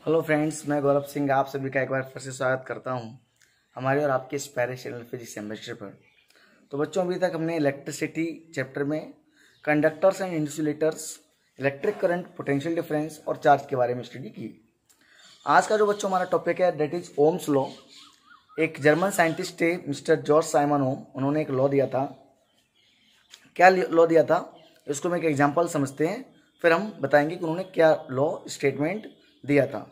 Hello friends, मैं गौरव सिंह आप सभी का एक बार फिर से स्वागत करता हूं हमारे और आपके इस प्यारे चैनल फिजिक्स सेमेस्टर पर। तो बच्चों, अभी तक हमने इलेक्ट्रिसिटी चैप्टर में conductors and insulators, electric current, potential difference और चार्ज के बारे में स्टडी की। आज का जो बच्चों हमारा टॉपिक है दैट इज ओम्स लॉ। एक जर्मन साइंटिस्ट थे मिस्टर जॉर्ज साइमन ओम, उन्होंने एक लॉ दिया था। क्या लॉ दिया था इसको हम एक एग्जाम्पल समझते हैं, फिर हम बताएंगे कि उन्होंने क्या लॉ स्टेटमेंट दिया था।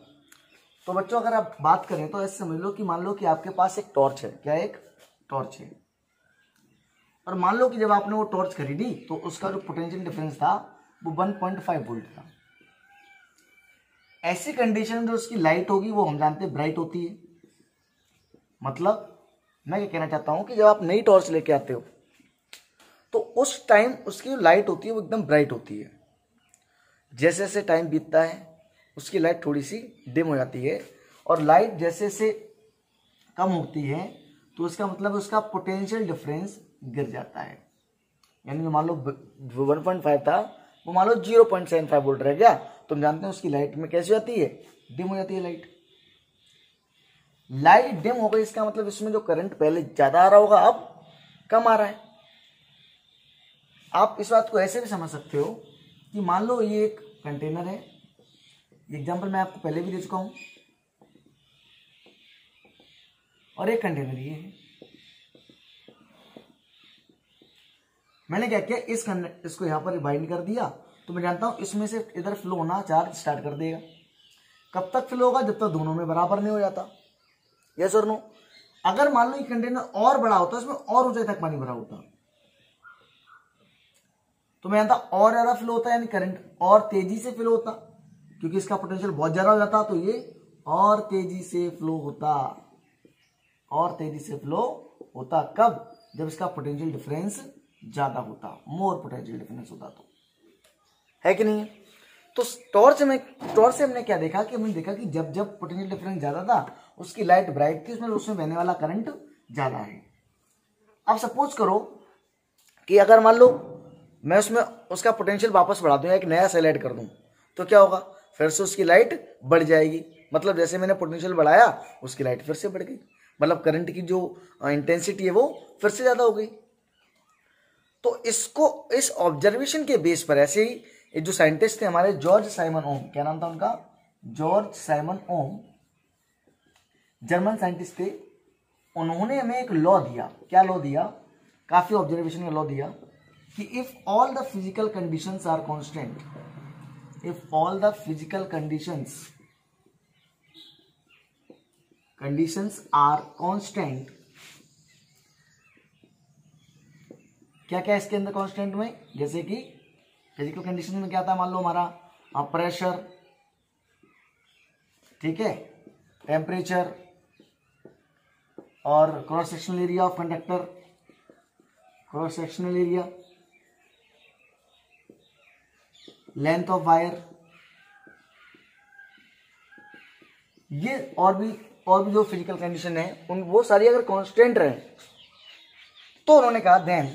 तो बच्चों, अगर आप बात करें तो ऐसे समझ लो कि मान लो कि आपके पास एक टॉर्च है। क्या एक टॉर्च है, और मान लो कि जब आपने वो टॉर्च खरीदी तो उसका जो पोटेंशियल डिफरेंस था वो 1.5 वोल्ट था। ऐसी कंडीशन में जो उसकी लाइट होगी वो हम जानते हैं ब्राइट होती है। मतलब मैं क्या कहना चाहता हूं कि जब आप नई टॉर्च लेके आते हो तो उस टाइम उसकी जो लाइट होती है वो एकदम ब्राइट होती है। जैसे जैसे टाइम बीतता है उसकी लाइट थोड़ी सी डिम हो जाती है, और लाइट जैसे जैसे कम होती है तो इसका मतलब उसका पोटेंशियल डिफरेंस गिर जाता है। यानी मान लो 1.5 था वो मान लो 0.75 वोल्ट रह गया, तो हम जानते हैं उसकी लाइट में कैसी जाती है, डिम हो जाती है। लाइट डिम हो गई, इसका मतलब इसमें जो करंट पहले ज्यादा आ रहा होगा अब कम आ रहा है। आप इस बात को ऐसे भी समझ सकते हो कि मान लो ये एक कंटेनर है। एग्जाम्पल मैं आपको पहले भी दे चुका हूं, और एक कंटेनर ये है। मैंने क्या किया, इसको यहां पर बाइंड कर दिया, तो मैं जानता हूं इसमें से इधर फ्लो होना चार्ज स्टार्ट कर देगा। कब तक फ्लो होगा, जब तक दोनों में बराबर नहीं हो जाता। यस और नो। अगर मान लो ये कंटेनर और बड़ा होता, इसमें और ऊंचाई तक पानी भरा होता, तो मैं जानता और ज्यादा फ्लो होता, यानी करंट और तेजी से फ्लो होता, क्योंकि इसका पोटेंशियल बहुत ज्यादा हो जाता, तो ये और तेजी से फ्लो होता। और तेजी से फ्लो होता कब, जब इसका पोटेंशियल डिफरेंस ज्यादा होता, मोर पोटेंशियल डिफरेंस होता, तो है कि नहीं। तो टॉर्च से हमने क्या देखा कि हमने देखा कि जब जब पोटेंशियल डिफरेंस ज्यादा था उसकी लाइट ब्राइट थी, उसमें बहने वाला करंट ज्यादा है। अब सपोज करो कि अगर मान लो मैं उसमें उसका पोटेंशियल वापस बढ़ा दूं, एक नया सेल ऐड कर दूं, तो क्या होगा, फिर से उसकी लाइट बढ़ जाएगी। मतलब जैसे मैंने पोटेंशियल बढ़ाया उसकी लाइट फिर से बढ़ गई, मतलब करंट की जो इंटेंसिटी है वो फिर से ज्यादा हो गई। तो इसको इस ऑब्जर्वेशन के बेस पर ऐसे ही जो साइंटिस्ट थे हमारे जॉर्ज साइमन ओम, क्या नाम था उनका, जॉर्ज साइमन ओम, जर्मन साइंटिस्ट थे। उन्होंने हमें एक लॉ दिया। क्या लॉ दिया, काफी ऑब्जर्वेशन का लॉ दिया कि if all the physical conditions are constant, if all the physical conditions are constant, क्या क्या इसके अंदर कांस्टेंट में, जैसे कि फिजिकल कंडीशन में क्या था, मान लो हमारा प्रेशर, ठीक है, टेम्परेचर, और cross sectional area of conductor, cross sectional area, length of wire, ये और भी जो फिजिकल कंडीशन है उन वो सारी अगर कांस्टेंट रहे तो उन्होंने कहा then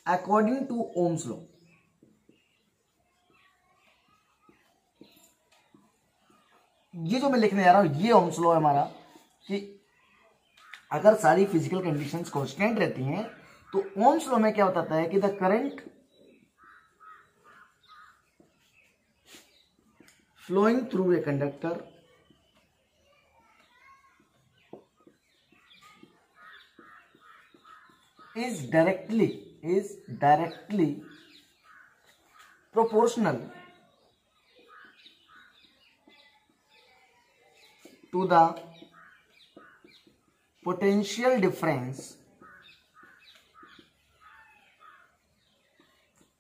according to Ohm's law, ये जो मैं लिखने जा रहा हूं ये ओम्स लॉ है हमारा, कि अगर सारी फिजिकल कंडीशंस कांस्टेंट रहती हैं तो ओम्स लॉ में क्या बताता है कि the current flowing through a conductor is directly proportional to the potential difference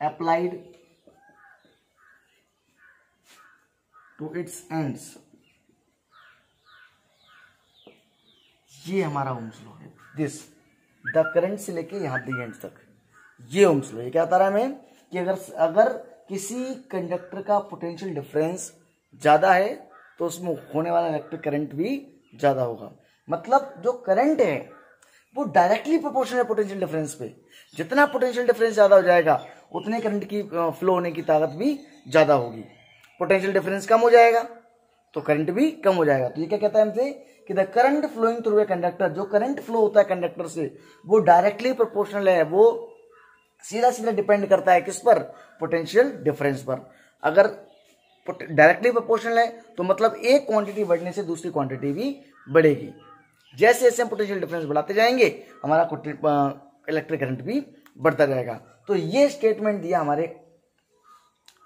applied to its ends। ये हमारा ओम्स लॉ है। दिस द करंट से लेके यहां द एंड तक ये ओम्स लॉ। ये क्या बता रहा है हमें कि अगर किसी कंडक्टर का पोटेंशियल डिफरेंस ज्यादा है तो उसमें होने वाला इलेक्ट्रिक करंट भी ज्यादा होगा। मतलब जो करंट है वो डायरेक्टली प्रोपोर्शनल है पोटेंशियल डिफरेंस पे। जितना पोटेंशियल डिफरेंस ज्यादा हो जाएगा उतने करंट की फ्लो होने की ताकत भी ज्यादा होगी। पोटेंशियल डिफरेंस कम हो जाएगा तो करंट भी कम हो जाएगा। तो ये क्या कहता है हमसे कि the current flowing through a conductor, जो करंट फ्लो होता है कंडक्टर से वो डायरेक्टली प्रोपोर्शनल है, वो सीधा सीधा डिपेंड करता है किस पर, पोटेंशियल डिफरेंस पर। अगर डायरेक्टली प्रोपोर्शनल है तो मतलब एक क्वांटिटी बढ़ने से दूसरी क्वांटिटी भी बढ़ेगी। जैसे जैसे हम पोटेंशियल डिफरेंस बढ़ाते जाएंगे हमारा इलेक्ट्रिक करंट भी बढ़ता जाएगा। तो ये स्टेटमेंट दिया हमारे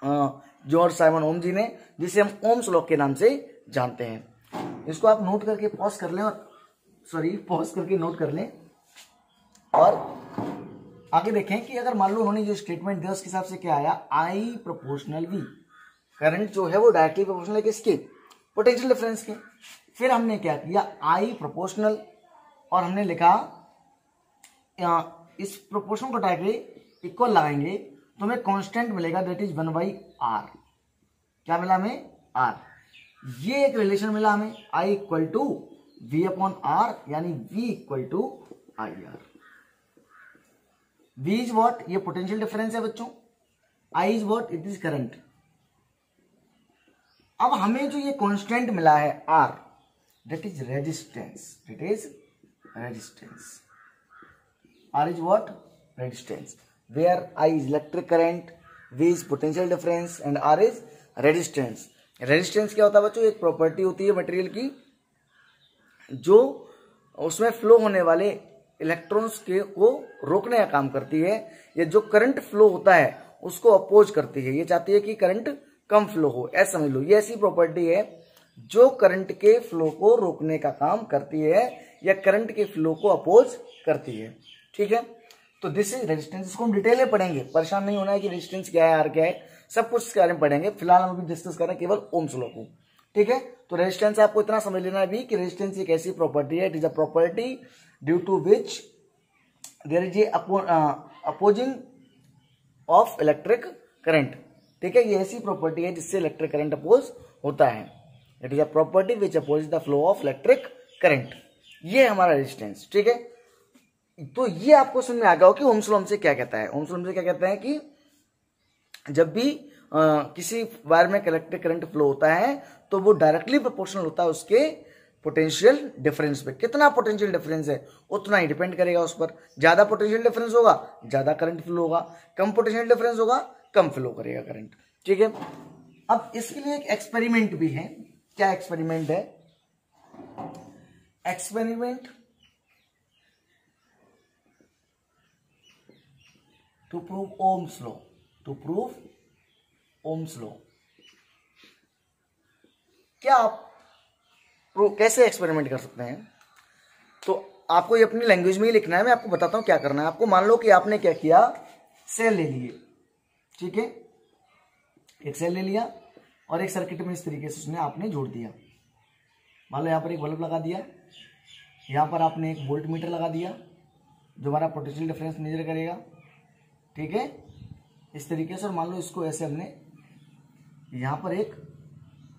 जॉर्ज साइमन ओम जी ने, जिसे हम ओम्स लॉ के नाम से जानते हैं। इसको आप नोट करके पॉज कर लें, और पॉज करके नोट कर लें और आगे देखें कि अगर मान लो उन्होंने जो स्टेटमेंट दिया उसके हिसाब से क्या आया, आई प्रोपोर्शनल वी, करंट जो है वो डायरेक्टली प्रोपोर्शनल है किसके, पोटेंशियल डिफरेंस के। फिर हमने क्या किया, आई प्रोपोर्शनल, और हमने लिखा इस प्रोपोर्शनल को डायरेक्टली इक्वल लगाएंगे तो हमें कांस्टेंट मिलेगा, दैट इज 1/r। क्या मिला हमें, r। ये एक रिलेशन मिला हमें, I इक्वल टू V/R, यानी V equal to IR। V is what, ये पोटेंशियल डिफरेंस है बच्चों, I is what, it is current. अब हमें जो ये कांस्टेंट मिला है R, that is resistance, it is resistance. R is what, resistance, where I is electric current, V is potential difference and R is resistance। Resistance क्या होता है बच्चों, एक प्रॉपर्टी होती है मटेरियल की जो उसमें फ्लो होने वाले इलेक्ट्रॉन्स के को रोकने का काम करती है, या जो करंट फ्लो होता है उसको अपोज करती है। ये चाहती है कि करंट कम फ्लो हो, ऐसा समझ लो। ये ऐसी प्रॉपर्टी है जो करंट के फ्लो को रोकने का काम करती है या करंट के फ्लो को अपोज करती है, ठीक है। तो दिस इज रेजिस्टेंस। इसको हम डिटेल में पढ़ेंगे, परेशान नहीं होना है कि रेजिस्टेंस क्या है, आर क्या है, सब कुछ इसके बारे में पढ़ेंगे। फिलहाल हम अभी डिस्कस कर रहे हैं केवल ओम्स लॉ को, ठीक है। तो रेजिस्टेंस आपको इतना समझ लेना है भी कि रेजिस्टेंस एक ऐसी प्रॉपर्टी है, it is a property due to which there is a opposing of electric current, ठीक है। ये ऐसी प्रॉपर्टी है जिससे इलेक्ट्रिक करंट अपोज होता है। It is a property which oppose the flow of electric current. ये हमारा रेजिस्टेंस, ठीक है। तो ये आपको समझ में आ गया हो कि ओम्स लॉ हमसे क्या कहता है। ओम्स लॉ हमसे क्या कहता है कि जब भी किसी वायर में इलेक्ट्रिक करंट फ्लो होता है तो वो डायरेक्टली प्रोपोर्शनल होता है उसके पोटेंशियल डिफरेंस पे। कितना पोटेंशियल डिफरेंस है उतना ही डिपेंड करेगा उस पर। ज्यादा पोटेंशियल डिफरेंस होगा ज्यादा करंट फ्लो होगा, कम पोटेंशियल डिफरेंस होगा कम फ्लो करेगा करंट, ठीक है। अब इसके लिए एक एक्सपेरिमेंट भी है। क्या एक्सपेरिमेंट है, experiment to prove Ohm's law, to prove Ohm's law. क्या आप कैसे एक्सपेरिमेंट कर सकते हैं, तो आपको ये अपनी लैंग्वेज में ही लिखना है। मैं आपको बताता हूं क्या करना है। आपको मान लो कि आपने क्या किया, सेल ले लिए, ठीक है। एक सेल ले लिया और एक सर्किट में इस तरीके से उसने आपने जोड़ दिया। मान लो यहाँ पर एक बल्ब लगा दिया, यहाँ पर आपने एक वोल्ट मीटर लगा दिया जो हमारा पोटेंशियल डिफरेंस मेजर करेगा, ठीक है, इस तरीके से। और मान लो इसको ऐसे हमने यहाँ पर एक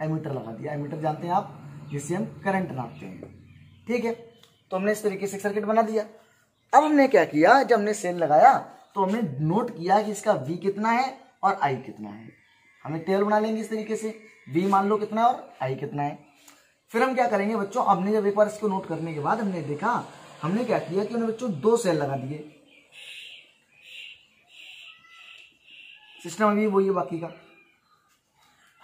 एमीटर लगा दिया। एमीटर जानते हैं आप, जिससे हम करंट नापते हैं, ठीक है। तो हमने इस तरीके से सर्किट बना दिया। अब हमने क्या किया, जब हमने सेल लगाया तो हमने नोट किया कि इसका V कितना है और I कितना है। हम एक टेबल बना लेंगे इस तरीके से, V मान लो कितना है और I कितना है। फिर हम क्या करेंगे बच्चों, हमने जब एक बार इसको नोट करने के बाद हमने देखा, हमने क्या किया कि हमने बच्चों 2 सेल लगा दिए। सिस्टम अभी वही है बाकी का।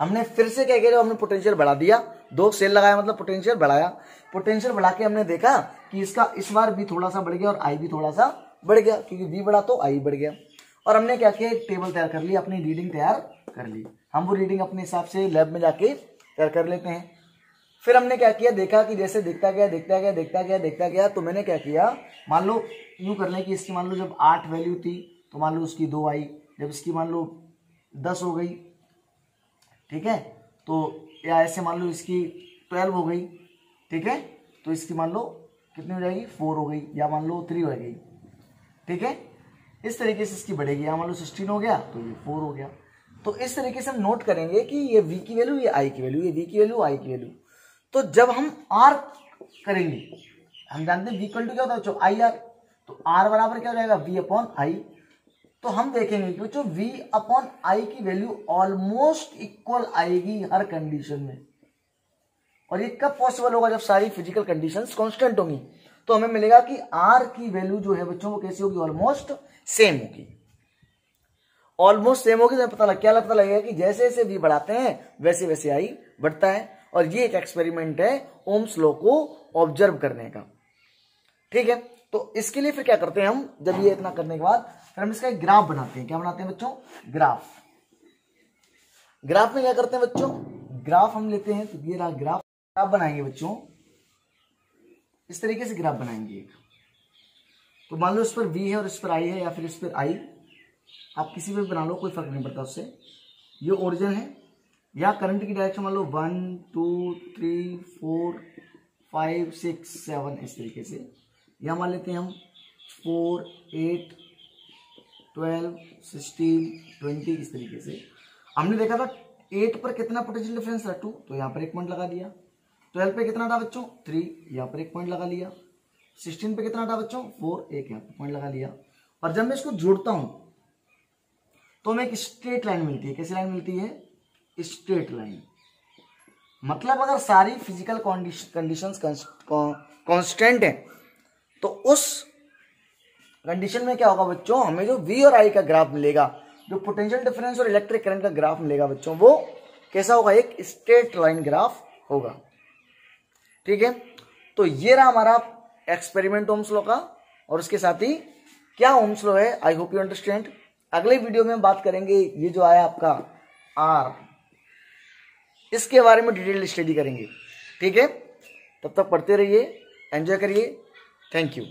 हमने फिर से क्या किया, जब हमने पोटेंशियल बढ़ा दिया, 2 सेल लगाया मतलब पोटेंशियल बढ़ाया। पोटेंशियल बढ़ा के हमने देखा कि इसका इस बार भी थोड़ा सा बढ़ गया और आई भी थोड़ा सा बढ़ गया, क्योंकि V बढ़ा तो आई बढ़ गया। और हमने क्या किया, एक टेबल तैयार कर ली, अपनी रीडिंग तैयार कर ली। हम वो रीडिंग अपने हिसाब से लैब में जाके तैयार कर लेते हैं। फिर हमने क्या किया, देखा कि जैसे देखता गया। तो मैंने क्या किया, मान लो यूं कर लें कि इसकी मान लो जब 8 वैल्यू थी तो मान लो उसकी 2 आई, जब इसकी मान लो 10 हो गई, ठीक है, तो या ऐसे मान लो इसकी 12 हो गई, ठीक है, तो इसकी मान लो कितनी हो जाएगी, 4 हो गई, या मान लो 3 हो गई, ठीक है। इस तरीके से इसकी बढ़ेगी। या मान लो 16 हो गया तो ये 4 हो गया। तो इस तरीके से हम नोट करेंगे कि ये V की वैल्यू, ये I की वैल्यू, ये V की वैल्यू, I की वैल्यू। तो जब हम R करेंगे, हम जानते हैं V इक्वल टू क्या होता है, IR, तो R बराबर क्या हो जाएगा, V/I। तो हम देखेंगे कि बच्चों V अपॉन I की वैल्यू ऑलमोस्ट इक्वल आएगी हर कंडीशन में। और ये कब पॉसिबल होगा? जब सारी फिजिकल कंडीशंस कांस्टेंट होंगी। तो हमें मिलेगा कि R की वैल्यू जो है बच्चों वो कैसी होगी? ऑलमोस्ट सेम होगी। ऑलमोस्ट सेम होगी तो क्या पता लगेगा कि जैसे जैसे V बढ़ाते हैं वैसे वैसे I बढ़ता है। और ये एक एक्सपेरिमेंट है ओम्स लॉ को ऑब्जर्व करने का। ठीक है, तो इसके लिए फिर क्या करते हैं हम? जब ये इतना करने के बाद फिर हम इसका एक ग्राफ बनाते हैं। क्या बनाते हैं बच्चों? ग्राफ। ग्राफ में क्या करते हैं बच्चों? ग्राफ हम लेते हैं, तो ये रहा ग्राफ बनाएंगे बच्चों। इस तरीके से ग्राफ बनाएंगे। तो मान लो इस पर V है और इस पर I है, या फिर इस पर I, आप किसी पे भी बना लो, कोई फर्क नहीं पड़ता उससे। ये ओरिजिन है, या करंट की डायरेक्शन मान लो 1 2 3 4 5 6 7 इस तरीके से। या मान लेते हैं हम 4 8 12 16 20 इस तरीके से। हमने देखा था 8 पर कितना पोटेंशियल डिफरेंस था? 2, तो यहाँ पर एक पॉइंट लगा दिया। 12 पे कितना था बच्चों? 3, यहाँ पर एक पॉइंट लगा लिया। 16 पे कितना था बच्चों? 4, एक यहाँ पर पॉइंट लगा लिया। और जब मैं इसको जोड़ता हूं तो हमें एक स्ट्रेट लाइन मिलती है। कैसी लाइन मिलती है? Straight line. मतलब अगर सारी फिजिकल कंडीशंस कांस्टेंट है तो उस कंडीशन में क्या होगा बच्चों? हमें जो V और I का ग्राफ मिलेगा, जो पोटेंशियल डिफरेंस और इलेक्ट्रिक करंट का ग्राफ मिलेगा बच्चों, वो कैसा होगा? एक स्ट्रेट लाइन ग्राफ होगा। ठीक है, तो ये रहा हमारा एक्सपेरिमेंट ओम्स लॉ का। और उसके साथ ही क्या ओम्स लॉ है, आई होप यू अंडरस्टैंड। अगले वीडियो में हम बात करेंगे ये जो आया आपका R, इसके बारे में डिटेल स्टडी करेंगे। ठीक है, तब तक पढ़ते रहिए, एंजॉय करिए। Thank you.